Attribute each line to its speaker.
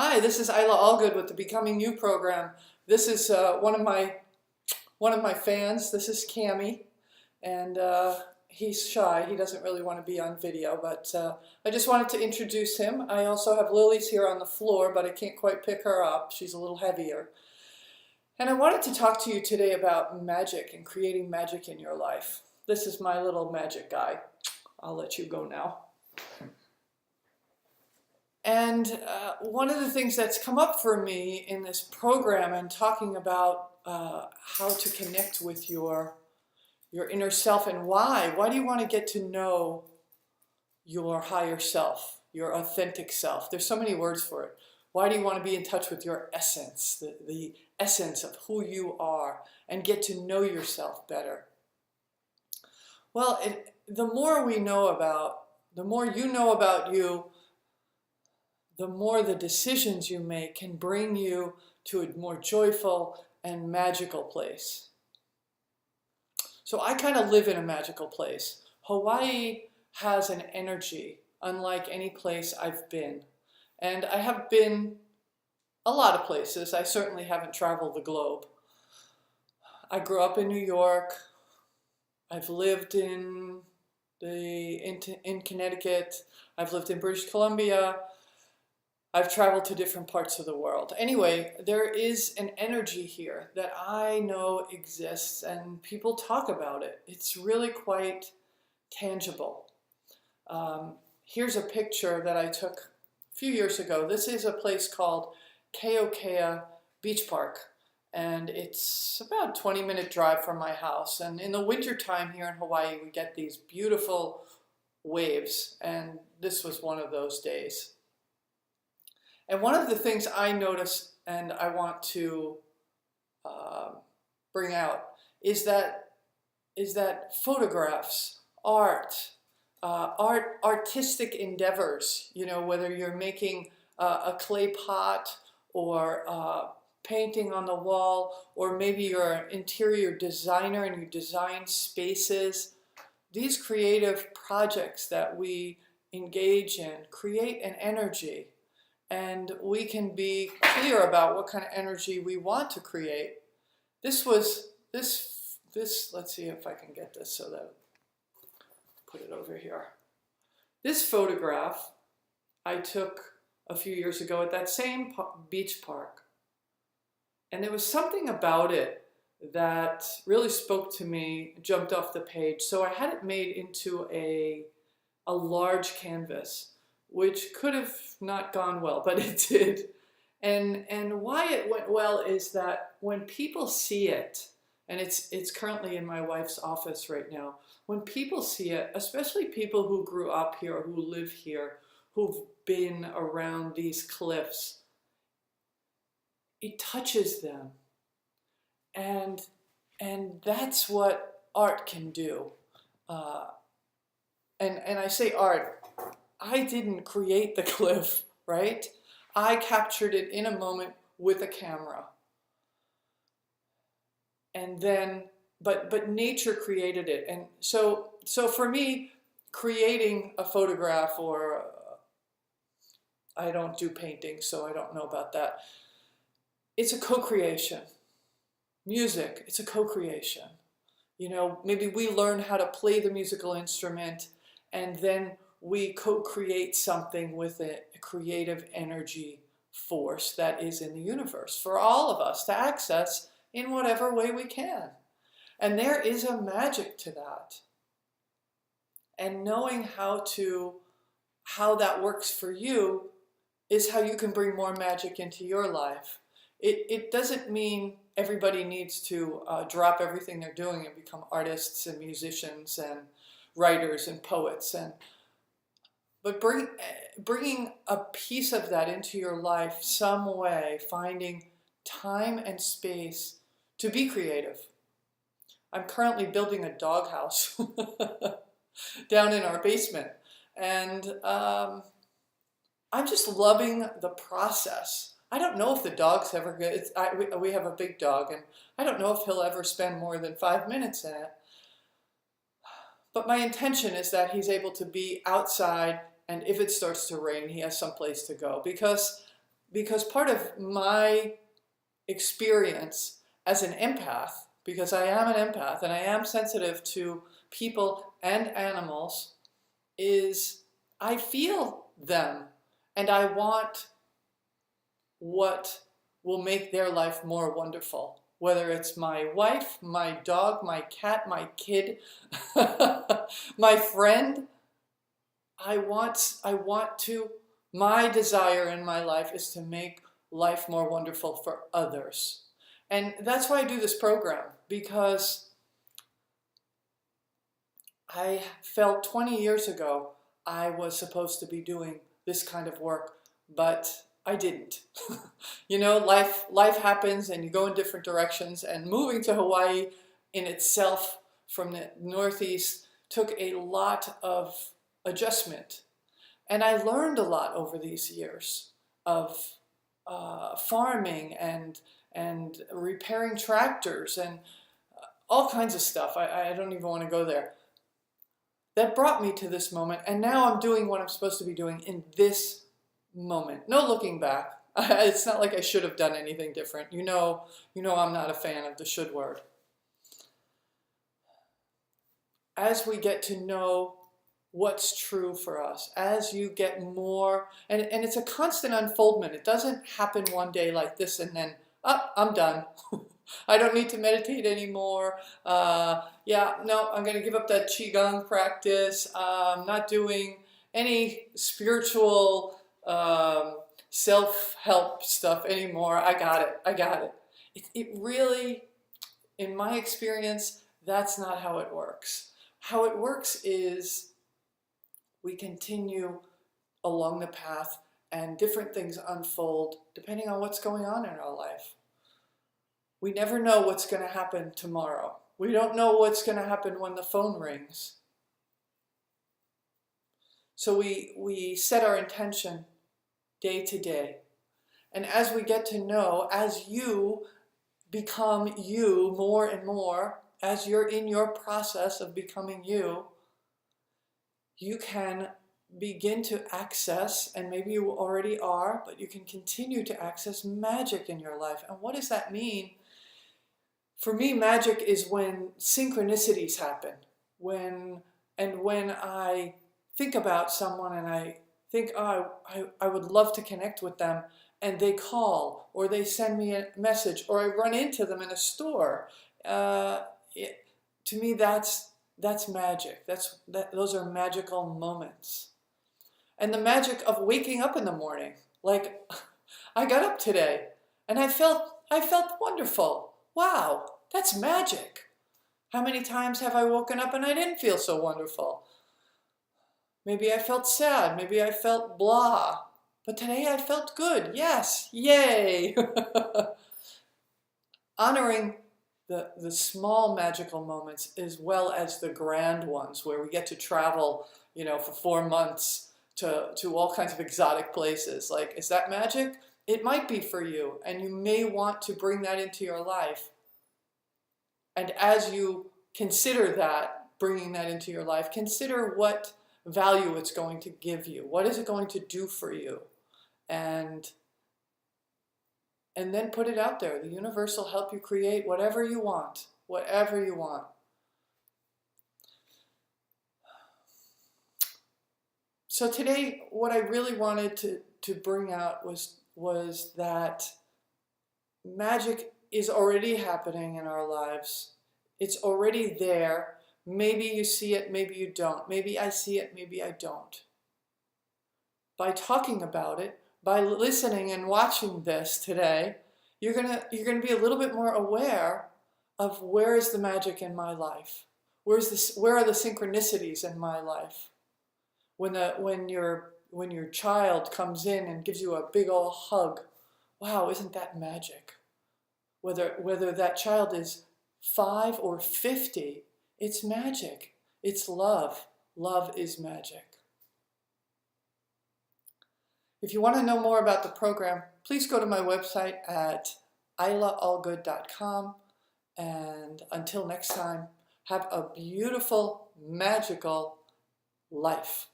Speaker 1: Hi, this is Isla Allgood with the Becoming You program. This is one of my fans. This is Cami, and he's shy. He doesn't really want to be on video, but I just wanted to introduce him. I also have Lily's here on the floor, but I can't quite pick her up. She's a little heavier. And I wanted to talk to you today about magic and creating magic in your life. This is my little magic guy. I'll let you go now. And one of the things that's come up for me in this program and talking about how to connect with your inner self and why do you want to get to know your higher self, your authentic self? There's so many words for it. Why do you want to be in touch with your essence, the essence of who you are, and get to know yourself better? Well, the more we know about, the more you know about you, the more the decisions you make can bring you to a more joyful and magical place. So I kind of live in a magical place. Hawaii has an energy unlike any place I've been. And I have been a lot of places. I certainly haven't traveled the globe. I grew up in New York. I've lived in Connecticut. I've lived in British Columbia. I've traveled to different parts of the world. Anyway, there is an energy here that I know exists and people talk about it. It's really quite tangible. Here's a picture that I took a few years ago. This is a place called Keokea Beach Park, and it's about a 20-minute drive from my house. And in the wintertime here in Hawaii, we get these beautiful waves, and this was one of those days. And one of the things I notice and I want to bring out is that photographs, artistic endeavors, you know, whether you're making a clay pot or painting on the wall, or maybe you're an interior designer and you design spaces, these creative projects that we engage in create an energy. And we can be clear about what kind of energy we want to create. Let's see if I can get this so that, put it over here. This photograph I took a few years ago at that same beach park. And there was something about it that really spoke to me, jumped off the page. So I had it made into a large canvas, which could have not gone well, but it did. And why it went well is that when people see it, and it's currently in my wife's office right now, when people see it, especially people who grew up here, who live here, who've been around these cliffs, it touches them. And that's what art can do. And I say art, I didn't create the cliff, right? I captured it in a moment with a camera. And then, but nature created it. And so for me, creating a photograph, or I don't do painting, so I don't know about that. It's a co-creation. Music, it's a co-creation. You know, maybe we learn how to play the musical instrument, and then we co-create something with a creative energy force that is in the universe for all of us to access in whatever way we can. And there is a magic to that. And knowing how that works for you is how you can bring more magic into your life. It doesn't mean everybody needs to drop everything they're doing and become artists and musicians and writers and poets, but bringing a piece of that into your life some way, finding time and space to be creative. I'm currently building a doghouse down in our basement, and I'm just loving the process. I don't know if the dog's ever good. We have a big dog, and I don't know if he'll ever spend more than 5 minutes in it. But my intention is that he's able to be outside, and if it starts to rain, he has some place to go. Because because part of my experience as an empath, because I am an empath and I am sensitive to people and animals, is I feel them and I want what will make their life more wonderful. Whether it's my wife, my dog, my cat, my kid, my friend, my desire in my life is to make life more wonderful for others. And that's why I do this program, because I felt 20 years ago I was supposed to be doing this kind of work, but I didn't. You know, life happens and you go in different directions, and moving to Hawaii in itself from the Northeast took a lot of adjustment. And I learned a lot over these years of farming and repairing tractors and all kinds of stuff. I don't even want to go there. That brought me to this moment, and now I'm doing what I'm supposed to be doing in this moment. No looking back. It's not like I should have done anything different. You know I'm not a fan of the should word. As we get to know what's true for us, as you get more, and it's a constant unfoldment. It doesn't happen one day like this and then, I'm done. I don't need to meditate anymore. Yeah, no, I'm going to give up that Qigong practice. I'm not doing any spiritual self-help stuff anymore. I got it. It really, in my experience, that's not how it works. How it works is we continue along the path and different things unfold depending on what's going on in our life. We never know what's going to happen tomorrow. We don't know what's going to happen when the phone rings. So we set our intention day to day. And as we get to know, as you become you more and more, as you're in your process of becoming you, you can begin to access, and maybe you already are, but you can continue to access magic in your life. And what does that mean? For me, magic is when synchronicities happen. When I think about someone and I think, oh, I would love to connect with them, and they call, or they send me a message, or I run into them in a store. To me, that's magic. Those are magical moments. And the magic of waking up in the morning. Like, I got up today and I felt wonderful. Wow, that's magic. How many times have I woken up and I didn't feel so wonderful? Maybe I felt sad, maybe I felt blah. But today I felt good. Yes, yay. Honoring the small magical moments as well as the grand ones where we get to travel, for 4 months to all kinds of exotic places. Like, is that magic? It might be for you, and you may want to bring that into your life. And as you consider that, bringing that into your life, consider what value it's going to give you. What is it going to do for you? And then put it out there. The universe will help you create whatever you want. Whatever you want. So today, what I really wanted to bring out was that magic is already happening in our lives. It's already there. Maybe you see it, maybe you don't. Maybe I see it, maybe I don't. By talking about it, by listening and watching this today, you're gonna be a little bit more aware of where is the magic in my life. Where are the synchronicities in my life? When your child comes in and gives you a big old hug, wow, isn't that magic? Whether that child is 5 or 50, it's magic. It's love. Love is magic. If you want to know more about the program, please go to my website at islaallgood.com. And until next time, have a beautiful, magical life.